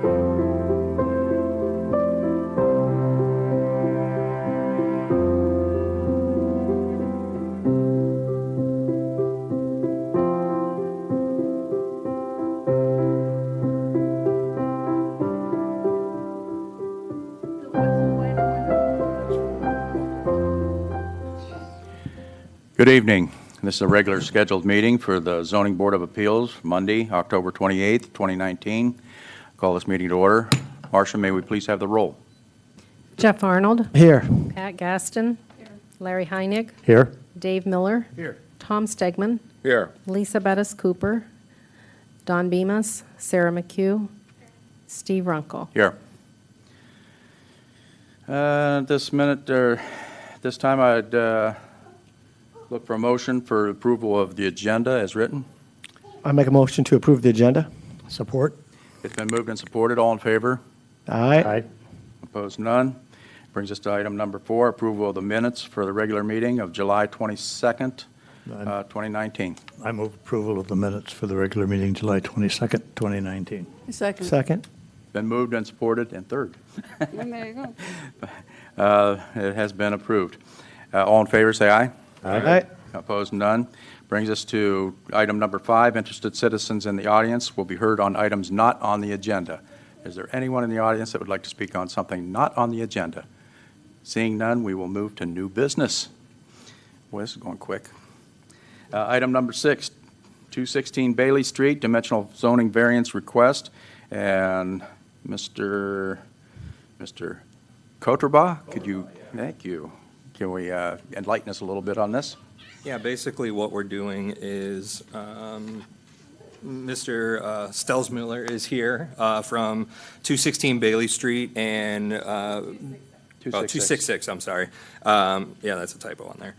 Good evening. This is a regular scheduled meeting for the Zoning Board of Appeals, Monday, October 28th, 2019. Call this meeting to order. Marcia, may we please have the roll? Jeff Arnold. Here. Pat Gaston. Here. Larry Heinig. Here. Dave Miller. Here. Tom Stegman. Here. Lisa Bettis Cooper. Don Bemis. Sarah McHugh. Steve Runkle. Here. This time I'd look for a motion for approval of the agenda as written. I make a motion to approve the agenda. Support. It's been moved and supported. All in favor? Aye. Opposed, none. Brings us to item number 4, approval of the minutes for the regular meeting of July 22nd, 2019. I move approval of the minutes for the regular meeting, July 22nd, 2019. Second. Been moved and supported, and third. There you go. It has been approved. All in favor, say aye. Aye. Opposed, none. Brings us to item number 5. Interested citizens in the audience will be heard on items not on the agenda. Is there anyone in the audience that would like to speak on something not on the agenda? Seeing none, we will move to new business. Boy, this is going quick. Item number 6, 216 Bailey Street, dimensional zoning variance request. And Mr. Kotrba, could you, thank you. Can we enlighten us a little bit on this? Yeah, basically what we're doing is Mr. Stelsmiller is here from 216 Bailey Street and 266, I'm sorry. Yeah, that's a typo on there.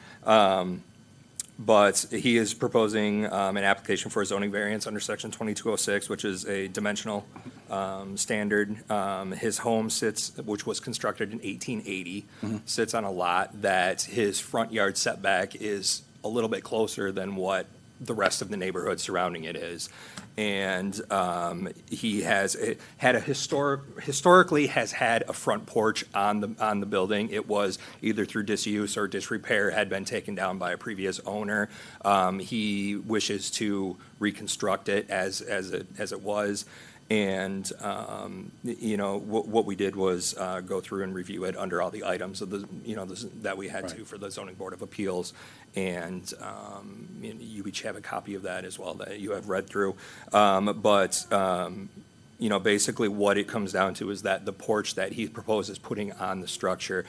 But he is proposing an application for a zoning variance under section 2206, which is a dimensional standard. His home sits, which was constructed in 1880, sits on a lot that his front yard setback is a little bit closer than what the rest of the neighborhood surrounding it is. And he has historically has had a front porch on the building. It was either through disuse or disrepair, had been taken down by a previous owner. He wishes to reconstruct it as it was. And, what we did was go through and review it under all the items of that we had to for the Zoning Board of Appeals. And you each have a copy of that as well that you have read through. Basically what it comes down to is that the porch that he proposes putting on the structure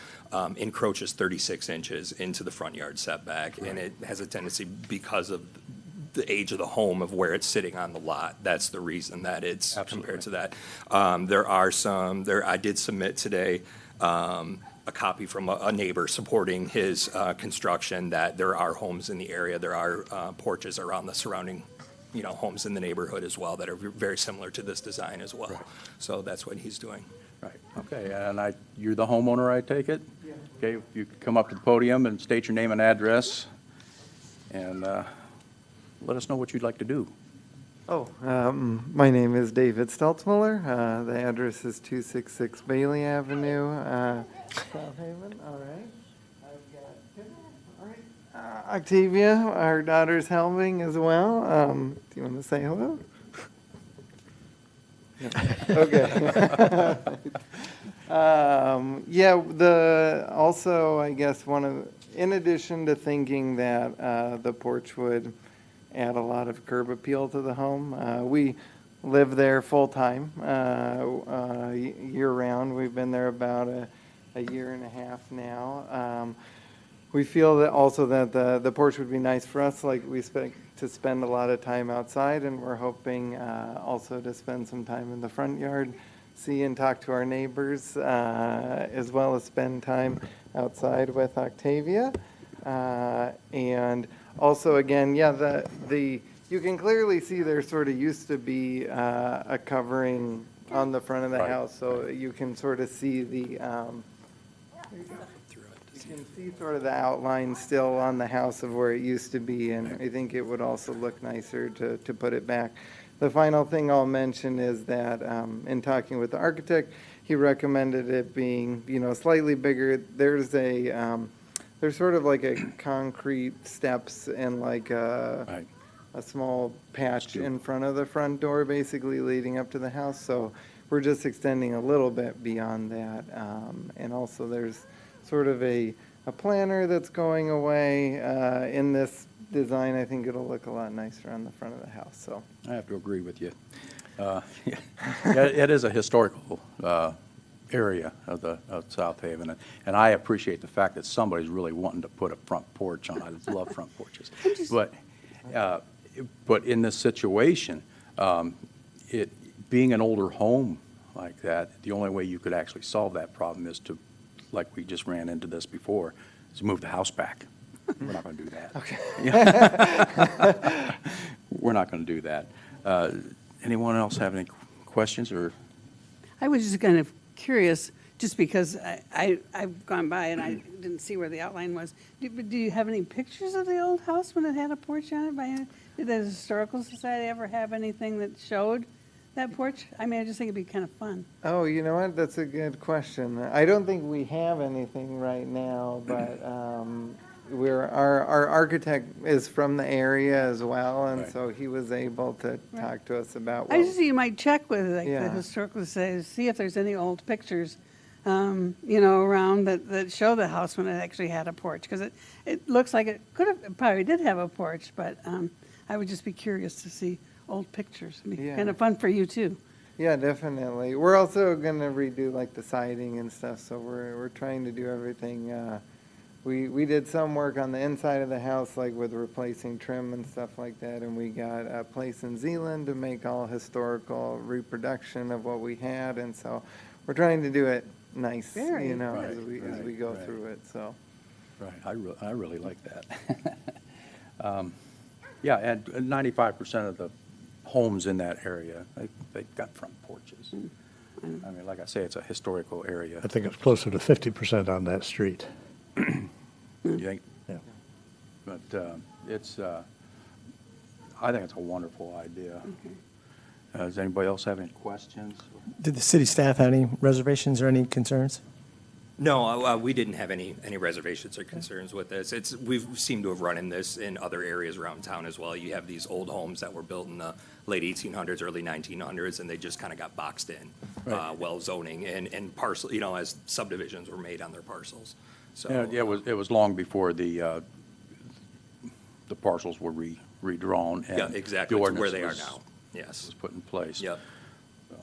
encroaches 36 inches into the front yard setback. Right. And it has a tendency, because of the age of the home of where it's sitting on the lot. That's the reason that it's compared to that. I did submit today a copy from a neighbor supporting his construction, that there are homes in the area. There are porches around the surrounding homes in the neighborhood as well that are very similar to this design as well. Right. So that's what he's doing. Right. Okay. And you're the homeowner, I take it? Yeah. Okay. If you could come up to the podium and state your name and address, and let us know what you'd like to do. My name is David Stelzmiller. The address is 266 Bailey Avenue, South Haven. All right. I've got Tim. All right. Octavia, our daughter's helping as well. Do you want to say hello? Okay. Also, I guess in addition to thinking that the porch would add a lot of curb appeal to the home. We live there full time, year round. We've been there about a year and a half now. We feel that also that the porch would be nice for us. Like, we expect to spend a lot of time outside, and we're hoping also to spend some time in the front yard, see and talk to our neighbors, as well as spend time outside with Octavia. And also, again, you can clearly see there sort of used to be a covering on the front of the house, so you can sort of see the sort of the outline still on the house of where it used to be, and I think it would also look nicer to put it back. The final thing I'll mention is that in talking with the architect, he recommended it being, slightly bigger. There's sort of like a concrete steps and like Right. a small patch in front of the front door, basically leading up to the house. So we're just extending a little bit beyond that. And also there's sort of a planter that's going away. In this design, I think it'll look a lot nicer on the front of the house, so. I have to agree with you. Yeah, it is a historical area of South Haven, and I appreciate the fact that somebody's really wanting to put a front porch on. I love front porches. But in this situation, it being an older home like that, the only way you could actually solve that problem is to, like we just ran into this before, is move the house back. We're not going to do that. Okay. We're not going to do that. Anyone else have any questions or? I was just kind of curious, just because I've gone by and I didn't see where the outline was. Do you have any pictures of the old house when it had a porch on it? Did the Historical Society ever have anything that showed that porch? I mean, I just think it'd be kind of fun. Oh, you know what? That's a good question. I don't think we have anything right now, but our architect is from the area as well, and Right. so he was able to talk to us about I just think you might check with the Yeah. Historical Society, see if there's any old pictures, around that show the house when it actually had a porch. Because it looks like it probably did have a porch, but I would just be curious to see old pictures. It'd be Yeah. kind of fun for you, too. Yeah, definitely. We're also gonna redo like the siding and stuff, so we're trying to do everything. We did some work on the inside of the house, like with replacing trim and stuff like that, and we got a place in Zealand to make all historical reproduction of what we had, and so we're trying to do it nice, Very as good. we Right, go right. through it. So Right, I really like that. Yeah, and 95% of the homes in that area, they've got front porches. I mean, like I say, it's a historical area. I think it's closer to 50% on that street. You think? Yeah. But it's, I think it's a wonderful idea. Does anybody else have any questions? Did the city staff have any reservations or any concerns? No, we didn't have any reservations or concerns with this. We've seemed to have run in this in other areas around town as well. You have these old homes that were built in the late 1800s, early 1900s, and they just kind of got boxed in, Right. well zoning and parcel, as subdivisions were made on their parcels. So Yeah, it was long before the parcels were redrawn. and yeah, exactly, the to where they are ordinance now. Yes. was put in place. Yep. So,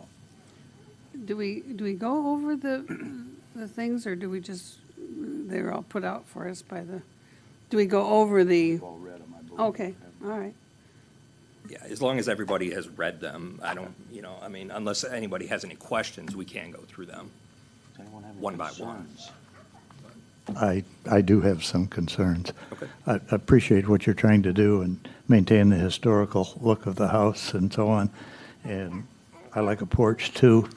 Do we go over the things, or do we just, they were all put out for us by do we go over the, you've all read them, I believe. okay, all right. Yeah, as long as everybody has read them, I don't, unless anybody has any questions, we can go through them. Does anyone have any One by one. concerns? I do have some concerns. Okay. I appreciate what you're trying to do and maintain the historical look of the house and so on. And I like a porch too,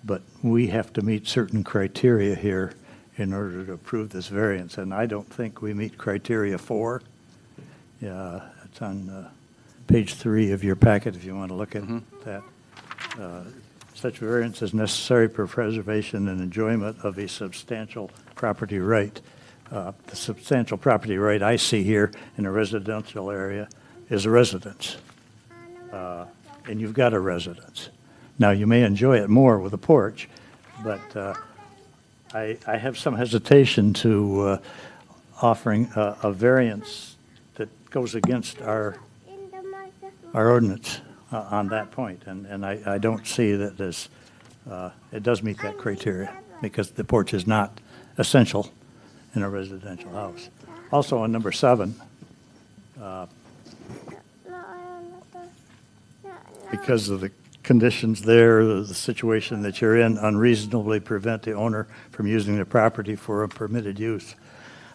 but we have to meet certain criteria here in order to approve this variance. And I don't think we meet criteria 4. Yeah, it's on page 3 of your packet if you want to look at that. Such variance is necessary for preservation and enjoyment of a substantial property right. The substantial property right I see here in a residential area is a residence. And you've got a residence. Now, you may enjoy it more with a porch, but I have some hesitation to offering a variance that goes against our ordinance on that point. And I don't see that this, it does meet that criteria because the porch is not essential in a residential house. Also on number 7, because of the conditions there, the situation that you're in, unreasonably prevent the owner from using the property for a permitted use.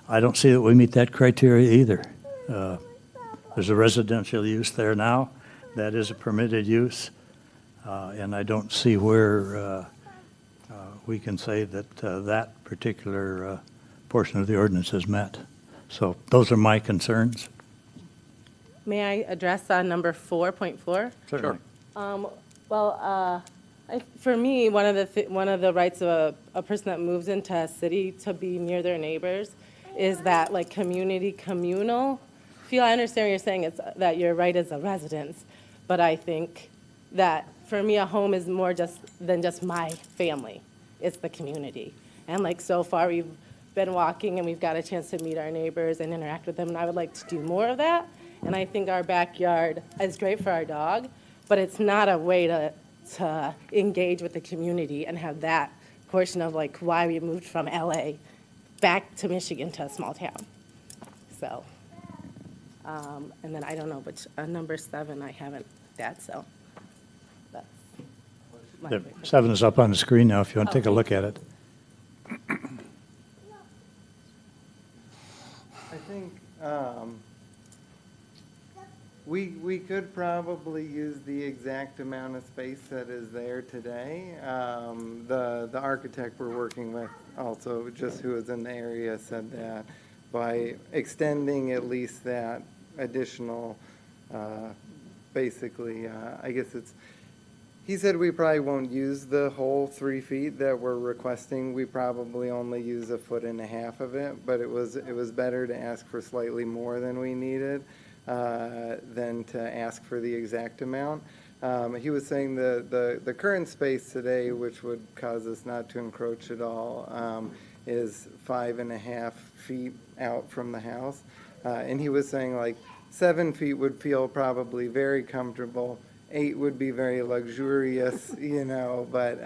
I don't see that we meet that criteria either. There's a residential use there now. That is a permitted use. And I don't see where we can say that that particular portion of the ordinance is met. So those are my concerns. May I address number 4.4? Certainly. For me, one of the rights of a person that moves into a city to be near their neighbors is that like communal feel. I understand what you're saying, it's that your right as a resident, but I think that for me, a home is more than just my family. It's the community. And like so far, we've been walking and we've got a chance to meet our neighbors and interact with them, and I would like to do more of that. And I think our backyard is great for our dog, but it's not a way to engage with the community and have that portion of like why we moved from LA back to Michigan to a small town. So, and then I don't know, but number 7, I haven't that, so that's my The quick- 7 is up on the screen now if you want to take a look at it. I think we could probably use the exact amount of space that is there today. The architect we're working with also, just who was in the area, said that by extending at least that additional, basically, I guess he said we probably won't use the whole 3 feet that we're requesting. We probably only use 1.5 feet of it, but it was better to ask for slightly more than we needed than to ask for the exact amount. He was saying the current space today, which would cause us not to encroach at all, is 5.5 feet out from the house. And he was saying like 7 feet would feel probably very comfortable. 8 would be very luxurious, but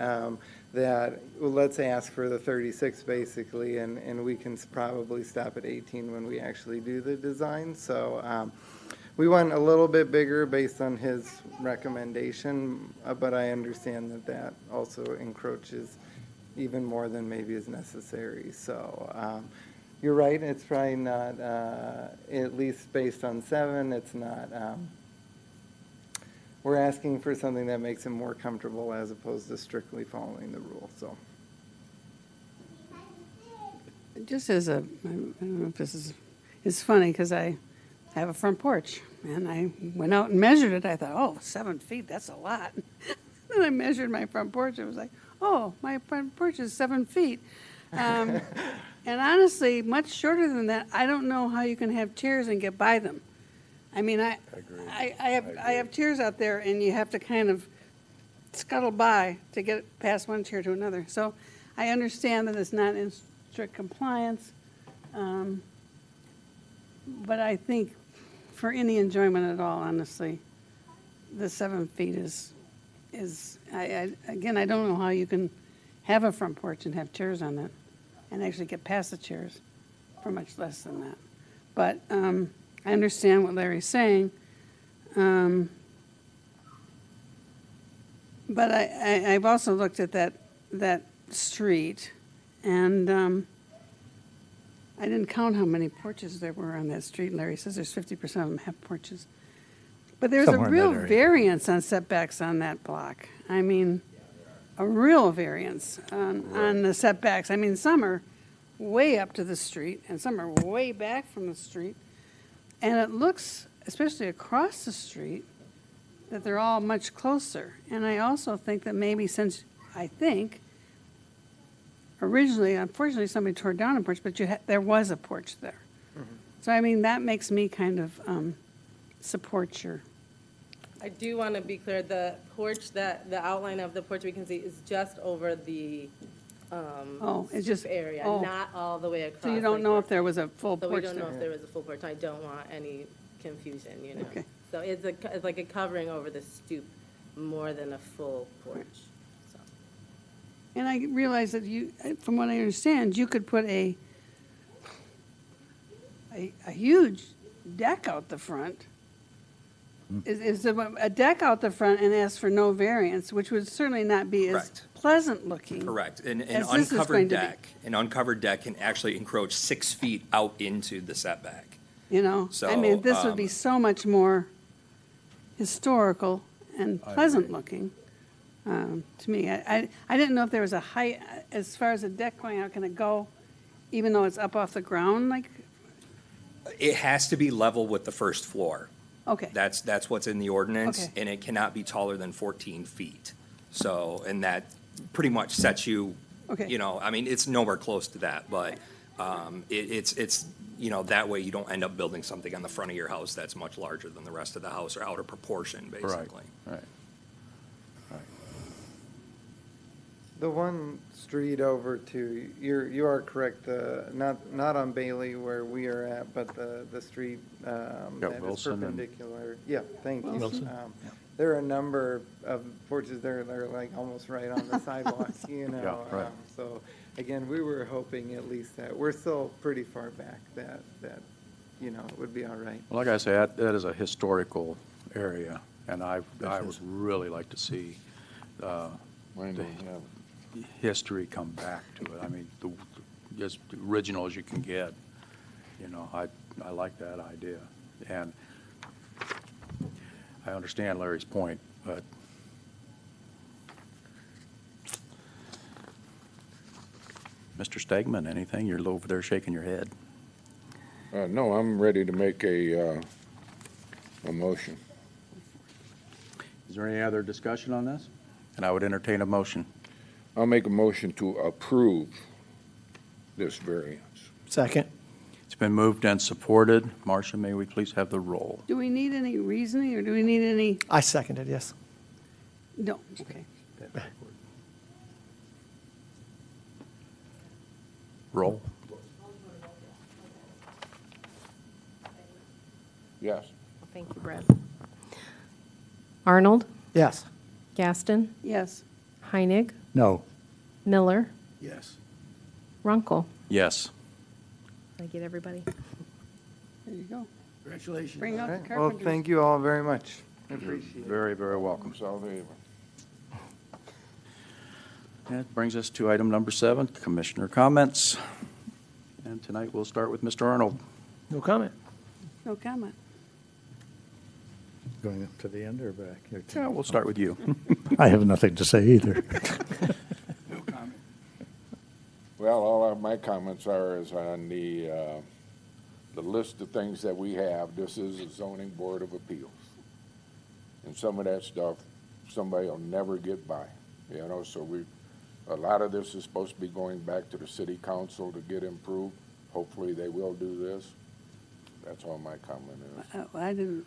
that, well, let's ask for the 36 basically, and we can probably stop at 18 when we actually do the design. So we went a little bit bigger based on his recommendation, but I understand that also encroaches even more than maybe is necessary. So you're right, it's probably not, at least based on 7, it's not, we're asking for something that makes him more comfortable as opposed to strictly following the rule, so. Just as I don't know if this is, it's funny because I have a front porch and I went out and measured it. I thought, oh, 7 feet, that's a lot. Then I measured my front porch. It was like, oh, my front porch is 7 feet. And honestly, much shorter than that, I don't know how you can have chairs and get by them. I mean, I have chairs out there and you have to kind of scuttle by to get past one chair to another. So I understand that it's not in strict compliance. But I think for any enjoyment at all, honestly, the 7 feet is again, I don't know how you can have a front porch and have chairs on it and actually get past the chairs for much less than that. But I understand what Larry's saying. But I've also looked at that street, and I didn't count how many porches there were on that street. Larry says there's 50% of them have porches. But there's Somewhere a in real that area. variance on setbacks on that block. I mean, a real variance on the setbacks. I mean, some are way up to the street, and some are way back from the street. And it looks, especially across the street, that they're all much closer. And I also think that maybe since, I think, originally, unfortunately, somebody tore down a porch, but there was a porch there. Mm-hmm. So, I mean, that makes me kind of support your, I do want to be clear, the porch, the outline of the porch we can see is just over the it's just, area, oh. not all the way across. So you don't like know we're if there was a full So we porch don't know there? if there was a full porch. I don't want any confusion, Okay. So it's like a covering over the stoop more than a full porch. So And I realize that you, from what I understand, you could put a huge deck out the front. Is a deck out the front and ask for no variance, which would certainly not be as Correct. pleasant looking. Correct. An As this is going to be. an uncovered deck can actually encroach 6 feet out into the setback. You know, I mean, this would be so much more historical and pleasant looking to me. I didn't know if there was a height, as far as the deck going out, can it go, even though it's up off the ground, like, It has to be level with the first floor. Okay. That's what's in the ordinance, Okay. and it cannot be taller than 14 feet. So, and that pretty much sets you, Okay. you know, I mean, it's nowhere close to that, but it's, you know, that way you don't end up building something on the front of your house that's much larger than the rest of the house or out of proportion, Right, basically. right. The one street over to, you are correct, not on Bailey where we are at, but the street that is Wilson and- perpendicular. Yeah, thank you. Wilson. There are a number of porches there that are like almost right on the sidewalk, you know. Yeah, right. So again, we were hoping at least that, we're still pretty far back, that, you know, it would be all right. Well, like I say, that is a historical area, and I would really like to see the history come back to it. I mean, as original as you can get, you know, I like that idea. And I understand Larry's point, but Mr. Stegman, anything? You're over there shaking your head. No, I'm ready to make a motion. Is there any other discussion on this? And I would entertain a motion. I'll make a motion to approve this variance. Second. It's been moved and supported. Marcia, may we please have the roll? Do we need any reasoning, or do we need any, I seconded, yes. no, okay. Roll. Yes. Thank you, Brett. Arnold, Yes. Gaston, Yes, Heinig, No. Miller, Yes. Runkle. Yes. Did I get everybody? there you go. Congratulations. Bring out All the right. Well, carpenters. thank you all very much. I appreciate it. Very, very welcome. South Haven. That brings us to item number 7, Commissioner comments. And tonight we'll start with Mr. Arnold. No comment. No comment. Going up to the end or back? Yeah, we'll start with you. I have nothing to say either. Well, all of my comments are is on the list of things that we have. This is a zoning board of appeals. And some of that stuff, somebody will never get by, you know, so a lot of this is supposed to be going back to the city council to get improved. Hopefully they will do this. That's all my comment is. I didn't,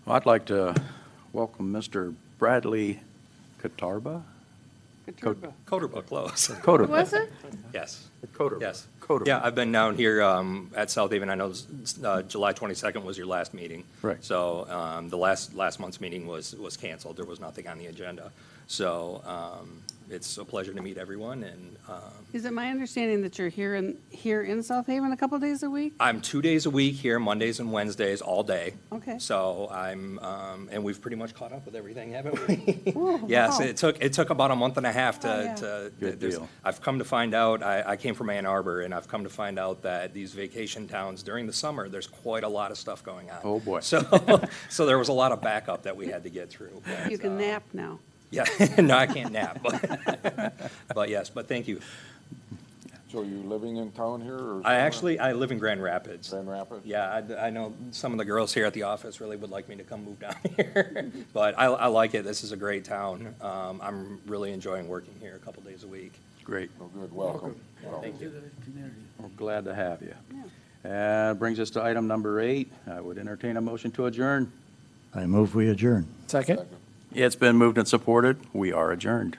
Well, I'd like to welcome Mr. Bradley Katarba. Katurba. Coderbook close. Coder. Was it? Yes. Coder. Yes. Coder. Yeah, I've been down here at South Haven. I know July 22nd was your last meeting. Right. So the last month's meeting was canceled. There was nothing on the agenda. So it's a pleasure to meet everyone, and Is it my understanding that you're here in South Haven a couple days a week? I'm 2 days a week here, Mondays and Wednesdays, all day. Okay. So and we've pretty much caught up with everything, haven't we? Oh, Yes, wow. it took about a month and a half Oh, yeah. to. Good there's- deal. I've come to find out, I came from Ann Arbor, and I've come to find out that these vacation towns, during the summer, there's quite a lot of stuff going on. Oh, boy. So there was a lot of backup that we had to get through. but, You can nap now. Yeah, no, I can't nap, but yes, but thank you. So you living in town here or? I live in Grand Rapids. Grand Rapids? Yeah, I know some of the girls here at the office really would like me to come move down here, but I like it. This is a great town. I'm really enjoying working here a couple days a week. Great. Oh, good, welcome. Thank you. We're glad to have you. Brings us to item number 8. I would entertain a motion to adjourn. I move we adjourn. Second. Second. It's been moved and supported. We are adjourned.